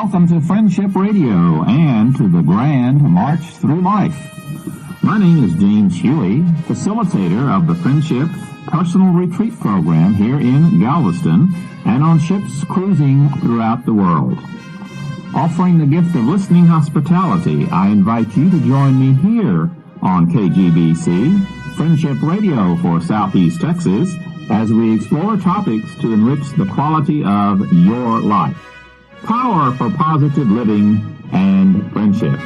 Welcome to Friendship Radio and to the Grand March Through Life. My name is James Hughey, facilitator of the Friendship Personal Retreat Program here in Galveston and on ships cruising throughout the world. Offering the gift of listening hospitality, I invite you to join me here on KGBC, Friendship Radio for Southeast Texas, as we explore topics to enrich the quality of your life. Power for positive living and friendship.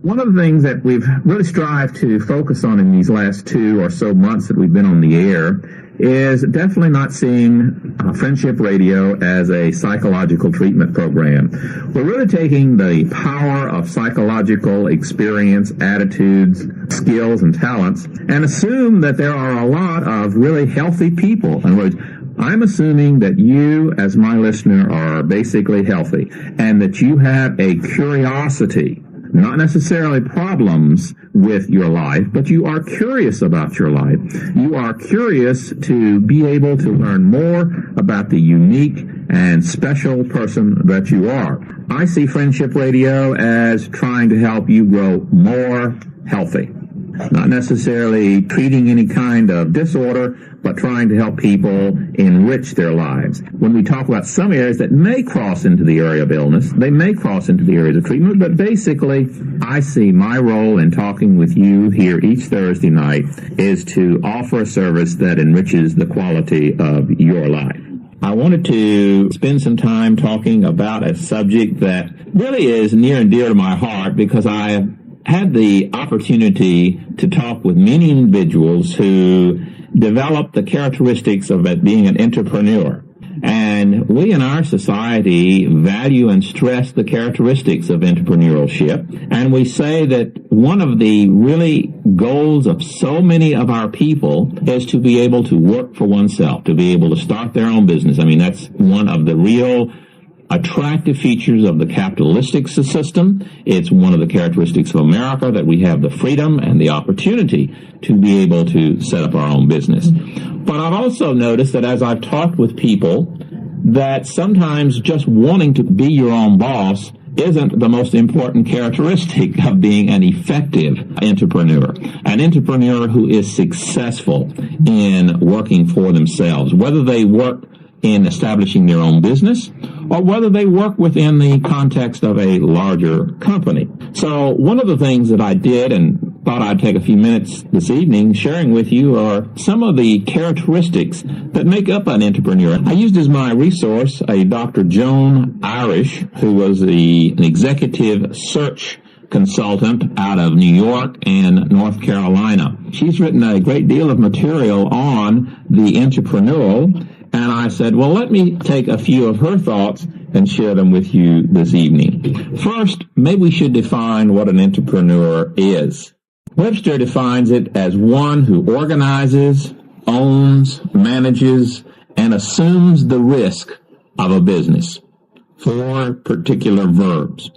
One of the things that we've really strived to focus on in these last 2 or so months that we've been on the air is definitely not seeing Friendship Radio as a psychological treatment program. We're really taking the power of psychological experience, attitudes, skills, and talents and assume that there are a lot of really healthy people. In other words, I'm assuming that you, as my listener, are basically healthy and that you have a curiosity, not necessarily problems with your life, but you are curious about your life. You are curious to be able to learn more about the unique and special person that you are. I see Friendship Radio as trying to help you grow more healthy. Not necessarily treating any kind of disorder, but trying to help people enrich their lives. When we talk about some areas that may cross into the area of illness, they may cross into the areas of treatment, but basically, I see my role in talking with you here each Thursday night is to offer a service that enriches the quality of your life. I wanted to spend some time talking about a subject that really is near and dear to my heart because I had the opportunity to talk with many individuals who develop the characteristics of being an entrepreneur. And we in our society value and stress the characteristics of entrepreneurship. And we say that one of the really goals of so many of our people is to be able to work for oneself, to be able to start their own business. I mean, that's one of the real attractive features of the capitalistic system. It's one of the characteristics of America that we have the freedom and the opportunity to be able to set up our own business. But I've also noticed that as I've talked with people, that sometimes just wanting to be your own boss isn't the most important characteristic of being an effective entrepreneur. An entrepreneur who is successful in working for themselves, whether they work in establishing their own business, or whether they work within the context of a larger company. So one of the things that I did and thought I'd take a few minutes this evening sharing with you are some of the characteristics that make up an entrepreneur. I used as my resource a Dr. Joan Irish, who was an executive search consultant out of New York and North Carolina. She's written a great deal of material on the entrepreneurial. And I said, well, let me take a few of her thoughts and share them with you this evening. First, maybe we should define what an entrepreneur is. Webster defines it as one who organizes, owns, manages, and assumes the risk of a business. 4 particular verbs.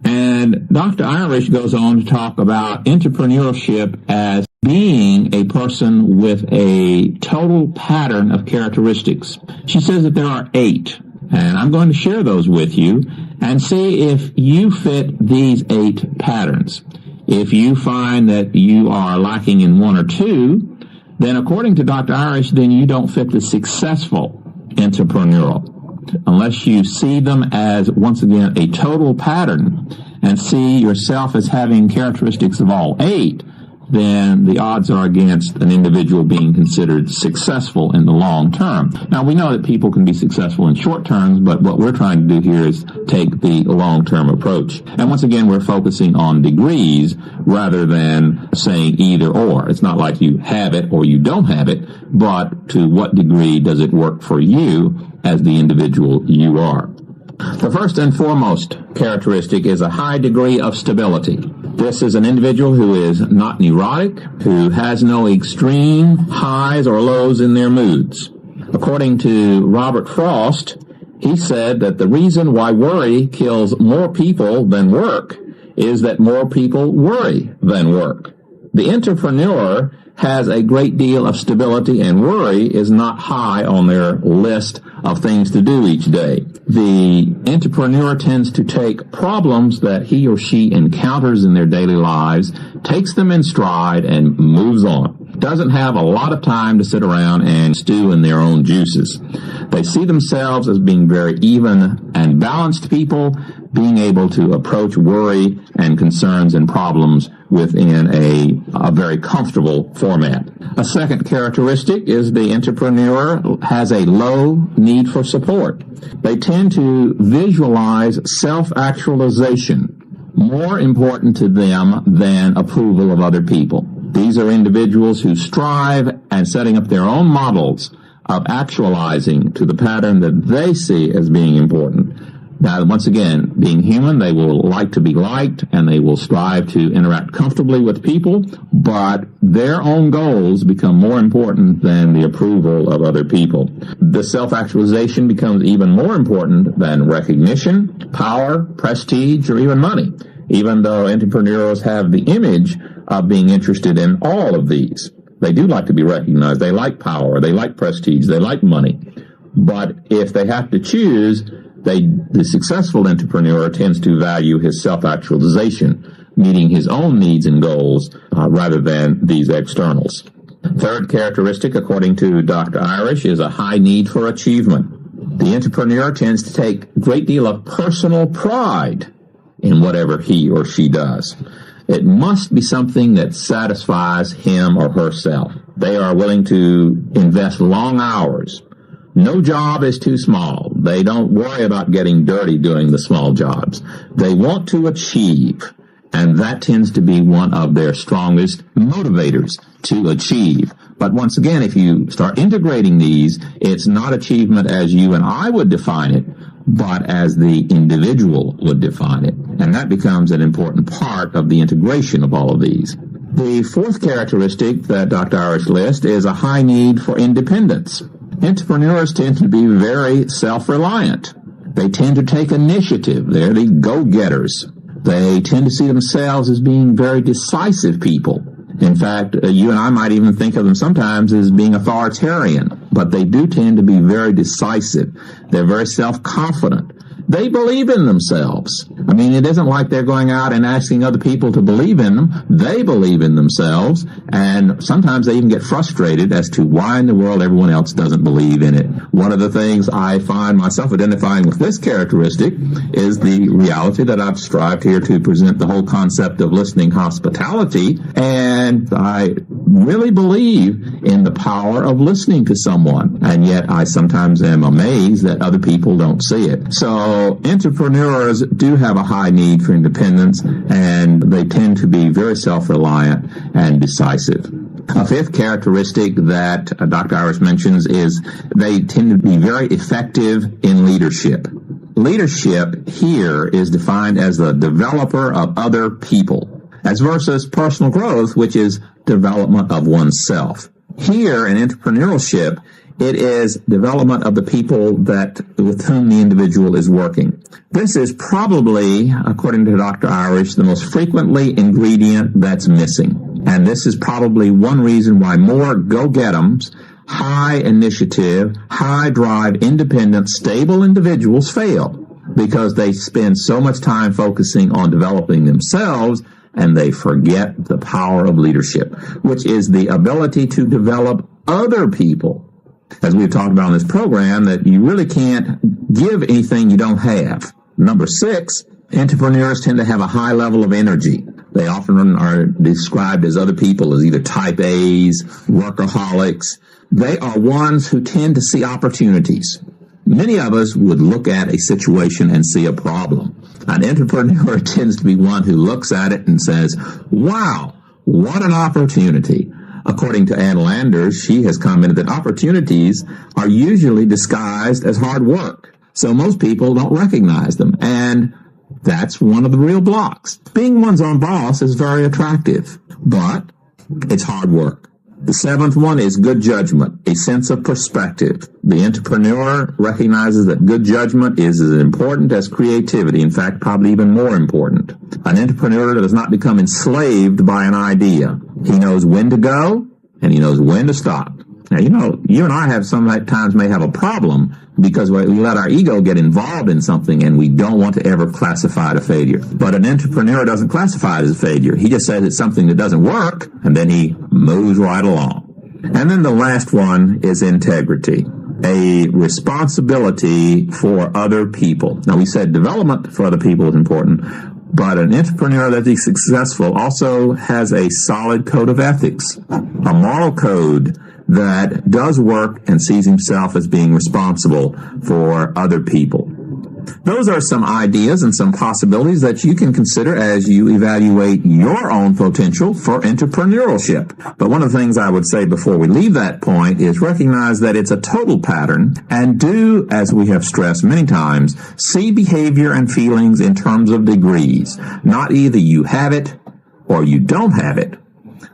And Dr. Irish goes on to talk about entrepreneurship as being a person with a total pattern of characteristics. She says that there are 8, and I'm going to share those with you and see if you fit these 8 patterns. If you find that you are lacking in 1 or 2, then according to Dr. Irish, then you don't fit the successful entrepreneurial. Unless you see them as, once again, a total pattern and see yourself as having characteristics of all 8, then the odds are against an individual being considered successful in the long term. Now, we know that people can be successful in short terms, but what we're trying to do here is take the long-term approach. And once again, we're focusing on degrees rather than saying either or. It's not like you have it or you don't have it, but to what degree does it work for you as the individual you are. The first and foremost characteristic is a high degree of stability. This is an individual who is not neurotic, who has no extreme highs or lows in their moods. According to Robert Frost, he said that the reason why worry kills more people than work is that more people worry than work. The entrepreneur has a great deal of stability, and worry is not high on their list of things to do each day. The entrepreneur tends to take problems that he or she encounters in their daily lives, takes them in stride, and moves on. Doesn't have a lot of time to sit around and stew in their own juices. They see themselves as being very even and balanced people, being able to approach worry and concerns and problems within a very comfortable format. A second characteristic is the entrepreneur has a low need for support. They tend to visualize self-actualization more important to them than approval of other people. These are individuals who strive and setting up their own models of actualizing to the pattern that they see as being important. Now, once again, being human, they will like to be liked, and they will strive to interact comfortably with people, but their own goals become more important than the approval of other people. The self-actualization becomes even more important than recognition, power, prestige, or even money, even though entrepreneurs have the image of being interested in all of these. They do like to be recognized. They like power. They like prestige. They like money. But if they have to choose, the successful entrepreneur tends to value his self-actualization, meeting his own needs and goals rather than these externals. Third characteristic, according to Dr. Irish, is a high need for achievement. The entrepreneur tends to take a great deal of personal pride in whatever he or she does. It must be something that satisfies him or herself. They are willing to invest long hours. No job is too small. They don't worry about getting dirty doing the small jobs. They want to achieve, and that tends to be one of their strongest motivators to achieve. But once again, if you start integrating these, it's not achievement as you and I would define it, but as the individual would define it. And that becomes an important part of the integration of all of these. The fourth characteristic that Dr. Irish lists is a high need for independence. Entrepreneurs tend to be very self-reliant. They tend to take initiative. They're the go-getters. They tend to see themselves as being very decisive people. In fact, you and I might even think of them sometimes as being authoritarian, but they do tend to be very decisive. They're very self-confident. They believe in themselves. I mean, it isn't like they're going out and asking other people to believe in them. They believe in themselves, and sometimes they even get frustrated as to why in the world everyone else doesn't believe in it. One of the things I find myself identifying with this characteristic is the reality that I've strived here to present the whole concept of listening hospitality, and I really believe in the power of listening to someone, and yet I sometimes am amazed that other people don't see it. So entrepreneurs do have a high need for independence, and they tend to be very self-reliant and decisive. A fifth characteristic that Dr. Irish mentions is they tend to be very effective in leadership. Leadership here is defined as the developer of other people, as versus personal growth, which is development of oneself. Here in entrepreneurship, it is development of the people with whom the individual is working. This is probably, according to Dr. Irish, the most frequently ingredient that's missing. And this is probably one reason why more go-get-ems, high initiative, high drive, independent, stable individuals fail, because they spend so much time focusing on developing themselves and they forget the power of leadership, which is the ability to develop other people. As we've talked about in this program, that you really can't give anything you don't have. Number 6, entrepreneurs tend to have a high level of energy. They often are described as other people as either type A's, workaholics. They are ones who tend to see opportunities. Many of us would look at a situation and see a problem. An entrepreneur tends to be one who looks at it and says, wow, what an opportunity. According to Ann Landers, she has commented that opportunities are usually disguised as hard work. So most people don't recognize them. And that's one of the real blocks. Being one's own boss is very attractive, but it's hard work. The seventh one is good judgment, a sense of perspective. The entrepreneur recognizes that good judgment is as important as creativity, in fact, probably even more important. An entrepreneur does not become enslaved by an idea. He knows when to go, and he knows when to stop. Now, you and I have sometimes may have a problem because we let our ego get involved in something and we don't want to ever classify it a failure. But an entrepreneur doesn't classify it as a failure. He just says it's something that doesn't work, and then he moves right along. And then the last one is integrity, a responsibility for other people. Now, we said development for other people is important, but an entrepreneur that is successful also has a solid code of ethics, a moral code that does work and sees himself as being responsible for other people. Those are some ideas and some possibilities that you can consider as you evaluate your own potential for entrepreneurship. But one of the things I would say before we leave that point is recognize that it's a total pattern, and do, as we have stressed many times, see behavior and feelings in terms of degrees. Not either you have it or you don't have it,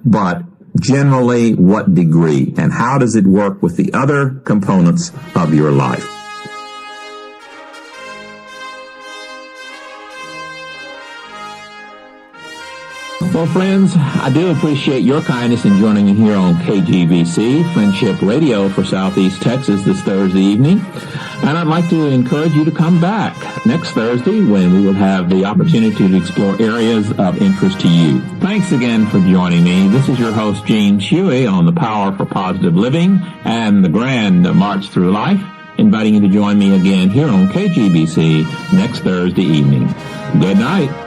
but generally what degree, and how does it work with the other components of your life. Well, friends, I do appreciate your kindness in joining me here on KGBC, Friendship Radio for Southeast Texas this Thursday evening. And I'd like to encourage you to come back next Thursday when we will have the opportunity to explore areas of interest to you. Thanks again for joining me. This is your host, James Hughey, on the Power for Positive Living and the Grand March Through Life, inviting you to join me again here on KGBC next Thursday evening. Good night.